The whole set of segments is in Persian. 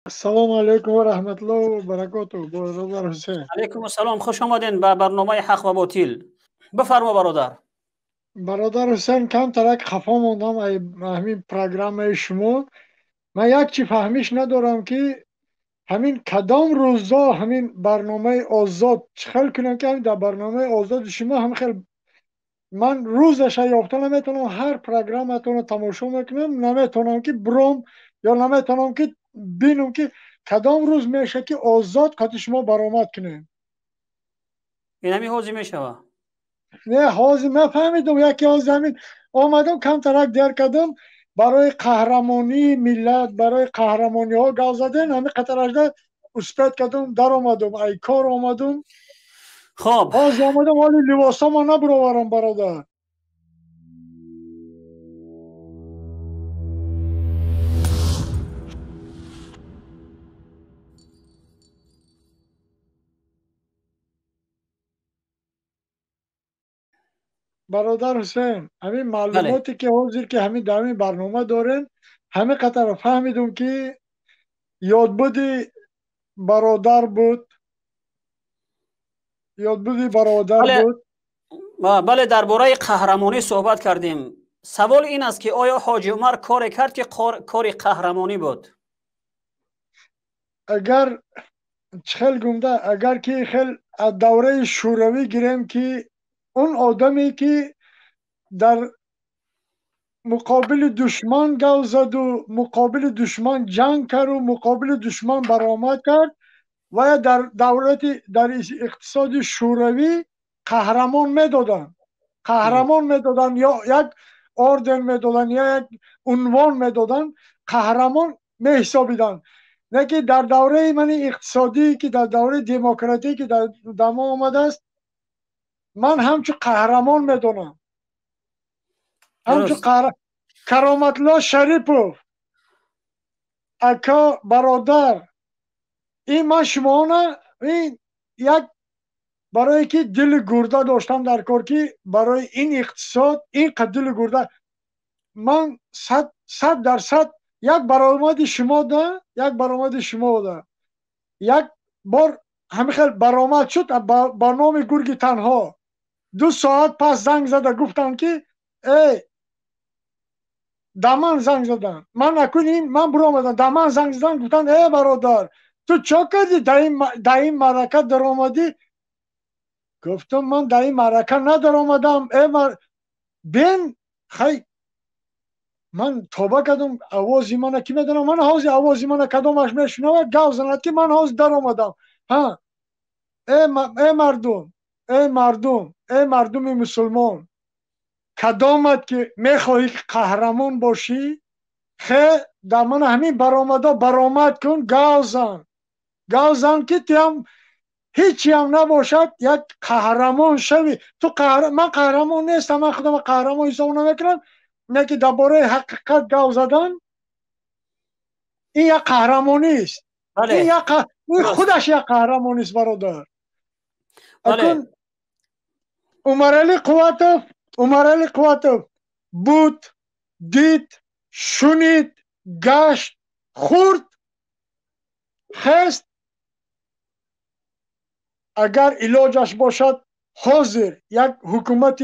السلام علیکم و رحمت الله و برکاته. برادر حسین. علیکم السلام، خوش آمدین به برنامه حق و باطل. بفرما برادر. برادر حسین کم ترک خفا موندم همین پروگرام شما. من یک چی فهمیش ندارم که همین کدام روزا همین برنامه آزاد چخل کنم که همین در برنامه آزاد شما هم خیلی من روزش یافته نمیتونم هر پروگرامتون رو تماشا میکنم، نمیتونم که بروم یا نمیتونم که بینم که کدام روز میشه که آزاد کات شما برآمد کنیم. این همین حوزی میشوه. نه حوزی نفهمیدم، یکی از همین آمدم کم ترک در کردم برای قهرمانی ملت، برای قهرمانی ها گل زدن، همین قطر اجده اسپیت کردم در آمدم ای کار آمدم. خب حوزی آمدم ولی لباسا ما نبروارم برادر. برادر حسین همین معلوماتی که حاضر که همین در همین برنامه دارن همه قطر فهمیدم که یادبودی برادر بود، یادبودی برادر بود. بله درباره قهرمانی صحبت کردیم. سوال این است که آیا حاجی عمر کاری کرد که کاری قهرمانی بود؟ اگر خیلی گمده اگر که خیلی دوره شوروی گیریم که اون آدمی که در مقابل دشمن گل زد و مقابل دشمن جنگ کرد و مقابل دشمن برآمد کرد و در دولت در اقتصاد شوروی قهرمان میدادن، قهرمان میدادن یا یک اوردن میدادن یا یک عنوان میدادن، قهرمان میحسابیدن. نه که در دوره من اقتصادی که در دوره دموکراتی که در ما آمده است من همچون قهرمان میدونم، همچون کرامت الله شریفوف اکا برادر. این من شما نه این یک برای که دل گرده داشتم در کار که برای این اقتصاد این قد دل گرده من 100% یک برآمد شما ده، یک برآمد شما ده. یک بار همین خیلی برآمد شد با نام گرگ تنها 2 ساعت پس زنگ زده گفتن که ای دامن زنگ زدن من نکنیم من برو آمدن دامن زنگ زدن گفتن ای برادر تو چا کردی در این مرکت در آمدی؟ گفتم من در این مرکت ندار آمدم. بین خیلی من توبه کردم آوازی من کی میدونم من آوازی من کدامش میشنوه گاو زند که من حوز در آمدم. ها ای مردم، ای مردم، ای مردم مسلمان، کدامت که میخواهی قهرمان باشی خیلی در من همین برآمدا برآمد کن. گاو زن که تی هم هیچی هم نباشد یک قهرمان شوی. تو من قهرمان نیستم، من خودم قهرمان حساب نمیکنم. نه که درباره حقیقت گاو زدن این یک قهرمانی است. این خودش یک قهرمانی است برادر. اکن عمر علی قواتوف بود، دید، شنید، گشت، خورد، خست. اگر علاجش باشد حاضر یک حکومت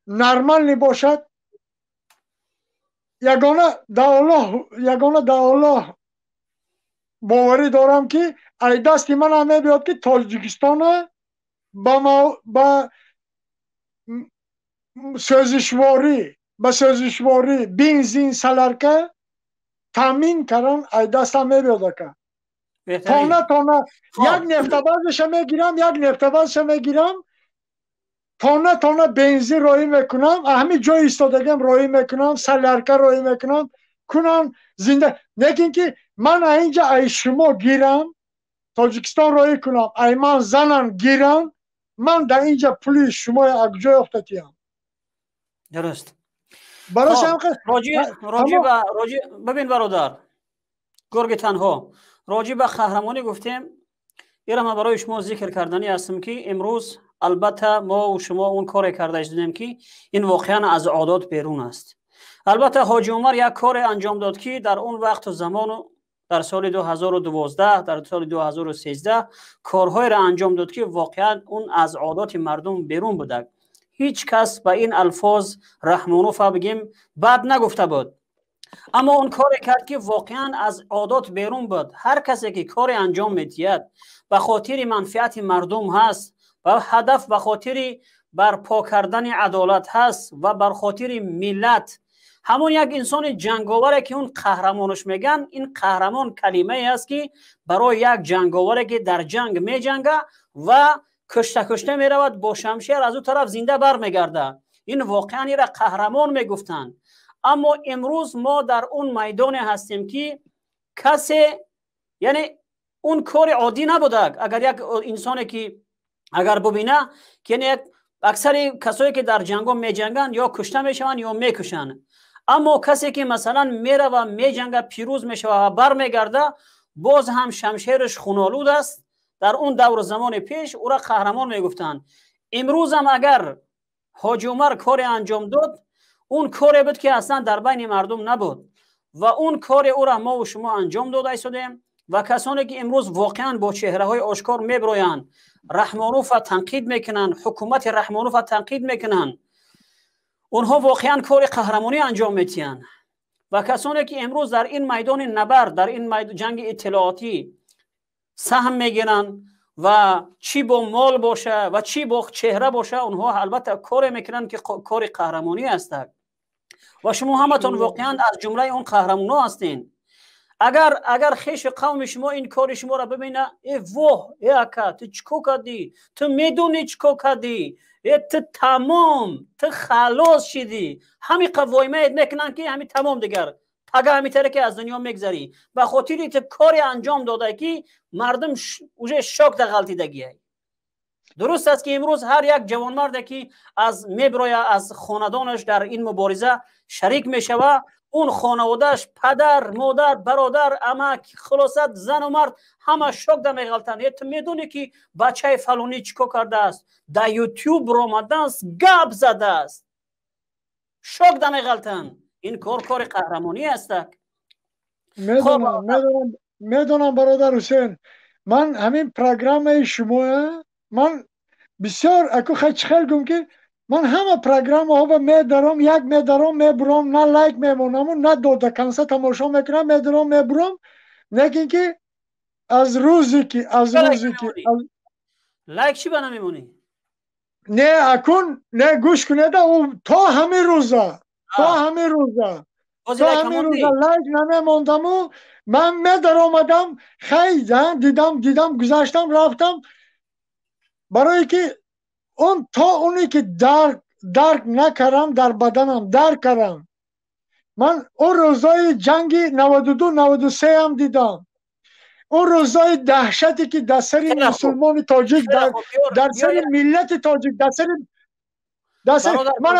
نرمال باشد. یگانه در الله باوری دارم که ای دستی من هم میبیاد که تاجیکستان با سوزشواری بنزین سلرکه تامین کردن ای دست هم میبیاد که تانه یک نفتبازش میگیرم تانه بنزین روی میکنم همین جای ایستادگیم روی میکنم سلرکه روی میکنم کنن زنده. لیکن که من اینجا ای شما گیرم تاجیکستان روی کنم ای من زنم گیرم من در اینجا پولی شما اگجای افتادیم. درست. ببین برادر گرگ تنها راجع به قهرمانی گفتیم. ایرا ما برای شما ذکر کردنی هستم که امروز البته ما و شما اون کار کرده دیدیم که این واقعا از عادات بیرون است. البته حاجی عمر یک کار انجام داد که در اون وقت و زمان در سال 2012 در سال 2013 کارهای را انجام داد که واقعا اون از عادات مردم بیرون بوده. هیچ کس به این الفاظ رحمانوف بگیم بد نگفته بود، اما اون کاری کرد که واقعا از عادات بیرون بود. هر کسی که کاری انجام میدهد به خاطر منفعت مردم هست و هدف به خاطر برپا کردن عدالت هست و بر خاطر ملت، همون یک انسان جنگاوره که اون قهرمانش میگن. این قهرمان کلمه است که برای یک جنگاوره که در جنگ میجنگه و کشته میرود با شمشیر از اون طرف زنده برمیگرده، این واقعا را قهرمان میگفتن. اما امروز ما در اون میدان هستیم که کسی، یعنی اون کار عادی نبوده. اگر یک انسانی که اگر ببینه که یعنی اکثر کسایی که در جنگا میجنگن یا کشته میشون یا میکشن، اما کسی که مثلا میره و میجنگه پیروز میشه و برمیگرده باز هم شمشیرش خونالود است. در اون دور زمان پیش او را قهرمان میگفتن. امروز هم اگر حاج عمر کار انجام داد، اون کاری بود که اصلا در بین مردم نبود و اون کار او را ما و شما انجام داده ایستادیم. و کسانی که امروز واقعا با چهره های آشکار میبرویند رحمانوف تنقید میکنن، حکومت رحمانوف تنقید میکنن، اونها واقعا کار قهرمانی انجام میتین. و کسانی که امروز در این میدان نبرد، در این جنگ اطلاعاتی سهم میگیرن و چی با مال باشه و چی با چهره باشه، اونها البته کار میکنن که کار قهرمانی است. و شما همتون واقعا از جمله اون قهرمانا هستین. اگر خیش قوم شما این کار شما را ببینه، ای واه، ای اکا تو چکو کردی، تو میدونی چکو کردی، تو تمام، تو خلاص شدی، همین قوایمه میکنن که همین تمام دیگر پگه همین طره که از دنیا میگذری به خاطر تو کاری انجام داده که مردم اوجه شاک در غلطیدگی. درست است که امروز هر یک جوانمرد که از میبروی از خاندانش در این مبارزه شریک میشوه، اون خانوادهش پدر، مادر، برادر، عمک، خلاصت زن و مرد همه شاک در میغلطن. تو میدونی که بچه فلانی چیکار کرده است، در یوتیوب آمده است، گپ زده است، شاک در میغلطن. این کار قهرمانی است. میدونم برادر حسین، من همین پروگرام شما من بسیار اکو خیلی گم که من همه پروگرام ها و میدارم، یک میدارم میبرم، نه لایک میمونم نه دو دکنسه تماشا میکنم، میدارم میبرم، نگین که از روزی که لایک چی بنا میمونی؟ نه اکون نه گوش کنید او تا همین روزا لایک نمیموندم و من میدار آمدم خیلی دیدم گذاشتم رفتم، برای که اون تا اونی که درک نکردم در بدنم درک کردم. من اون روزای جنگ 92-93 هم دیدم، اون روزای دهشتی که در سر مسلمان تاجیک در سر ملت تاجیک در سر من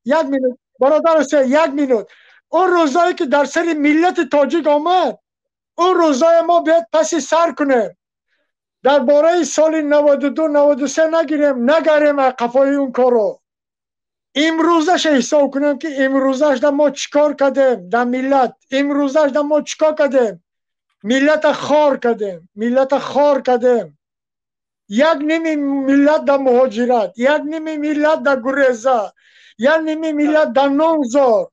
یک مینوت برادر حسین، یک مینوت، اون روزایی که در سر ملت تاجیک آمد، اون روزای ما باید پسی سر کنیم. در باره سال 92-93 نگریم قفای اون کارو. امروزش حساب کنیم که امروزش در ما چیکار کردیم در ملت، امروزش در ما چیکار کردیم، ملت خار کردیم. یک نیمی ملت در مهاجرت، یک نیمی ملت در گریزه، یک نیمی ملت در نامزار.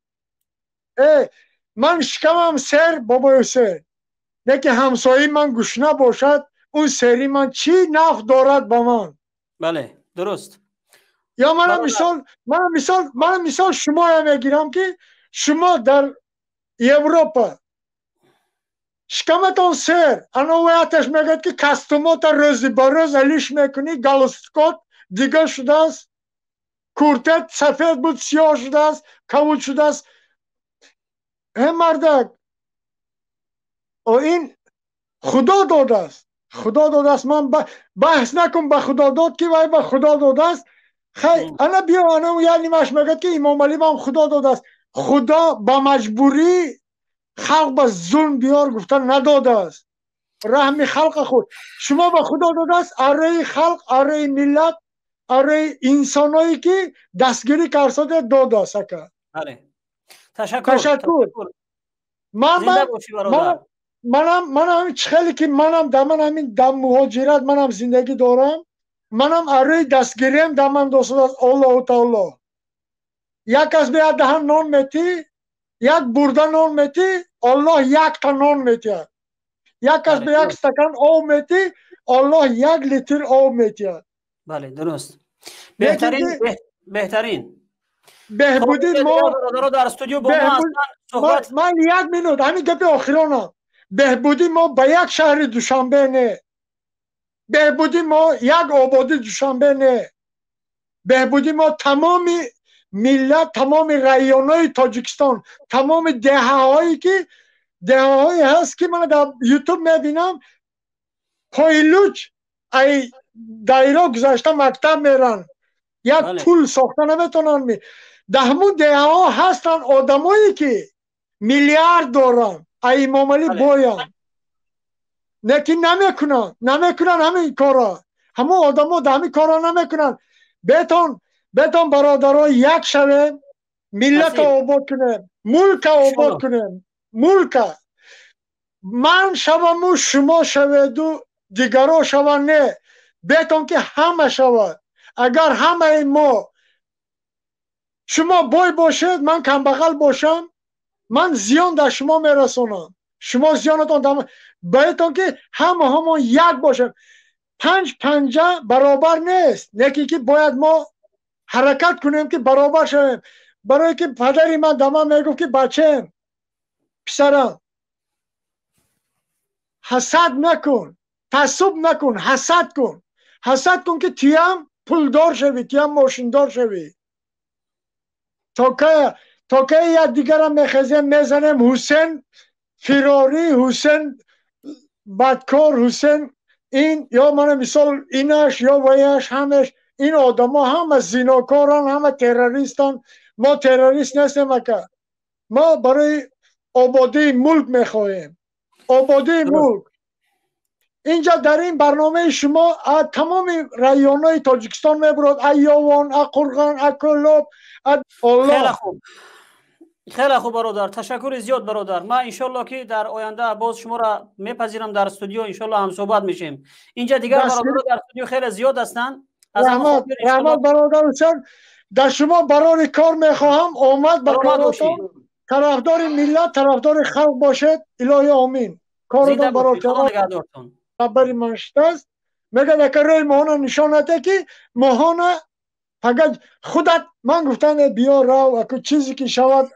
من شکمم سر بابا حسین، نه که همسایی من گشنه باشد، اون سری من چی نفع دارد با من؟ بله درست. یا من مثال شما هم میگیرم که شما در اروپا شکمتان سر انویتش میگد که کستومات روزی با روز علیش میکنی، گالستکوت دیگه شده است، کورتت سفید بود سیاه شده است، کبود شده است. مردک این خدا داده است. من بحث نکن به خدا داد که وای به خدا داده است. خیلی انا بیا انا یعنی مش میگد که امام علی با خدا داده است. خدا با مجبوری خلق به ظلم بیار گفتن نداده است. رحم خلق خود شما به خدا داده است، اره خلق، اره ملت، اره انسانایی که دستگیری کرده داده است. تشکر. منم خیلی که منم دامن همین دم مهاجرت منم زندگی دارم. منم اره دستگیریم دامن دوست از الله تعالی. یک از به دهن نان میتی، یک برده نان میتی، الله یک تا نان میتید. یک از به یک استکان آب میتی، الله یک لیتر آب میتید. بله درست. بهترین بهبودی ما در استودیو با ما صحبت. من یک مینوت همین گپ آخرانم. بهبودی ما به یک شهر دوشنبه نه. بهبودی ما یک آبادی دوشنبه نه. بهبودی ما تمام ملت، تمام رایانهای تاجیکستان، تمام دههایی که دههایی هست که من در یوتیوب میبینم پایلوچ ای دایره گذاشته مکتب میرن، یک پول ساخته نمیتونن. در همون دهه ها هستن آدمایی که میلیارد دارن، ای ماملی باین نکی نمیکنن همین کارا. همون آدم ها همین کارا نمیکنن. بهتون برادرها یک شوه ملت آباد کنه، ملک آباد کنه. ملک من شوم و شما شوید و دیگرها شوند نه. بهتون که همه شود. اگر همه ما شما بای باشید من کم بغل باشم، من زیان در شما میرسونم، شما زیانتون در من. بایدتون که همه یک باشیم. 5 پنجه برابر نیست. یکی که باید ما حرکت کنیم که برابر شویم. برای که پدری من در من میگفت که بچه پسرم حسد نکن، تعصب نکن، حسد کن. حسد کن که تیم پولدار شوی، تیم ماشیندار شوی. تا که یک دیگر هم میخزیم میزنیم حسین فراری، حسین بدکار، حسین این یا من مثال اینش یا ویش همش این آدم ها همه زیناکاران، همه تروریستان. ما تروریست نیستیم که ما برای آبادی ملک میخواهیم. آبادی ملک اینجا در این برنامه شما تمام رایانهای تاجیکستان میبرد، ایاوان، اقرغان، اکلوب. خیلی خوب، خیلی خوب برادر، تشکر زیاد برادر. من انشالله که در آینده باز شما را میپذیرم در استودیو، انشالله هم صحبت میشیم. اینجا دیگر برادر در استودیو خیلی زیاد هستن. رحمت برادر حسین، در شما برای کار میخواهم. آمد به کاراتون، طرفدار ملت، طرفدار خلق باشید. الهی آمین. کارتون برای خبری منشته است. میگه که روی ماهانه نشان نده که ماهانه فقط خودت من گفتن بیا رو اکو چیزی که شود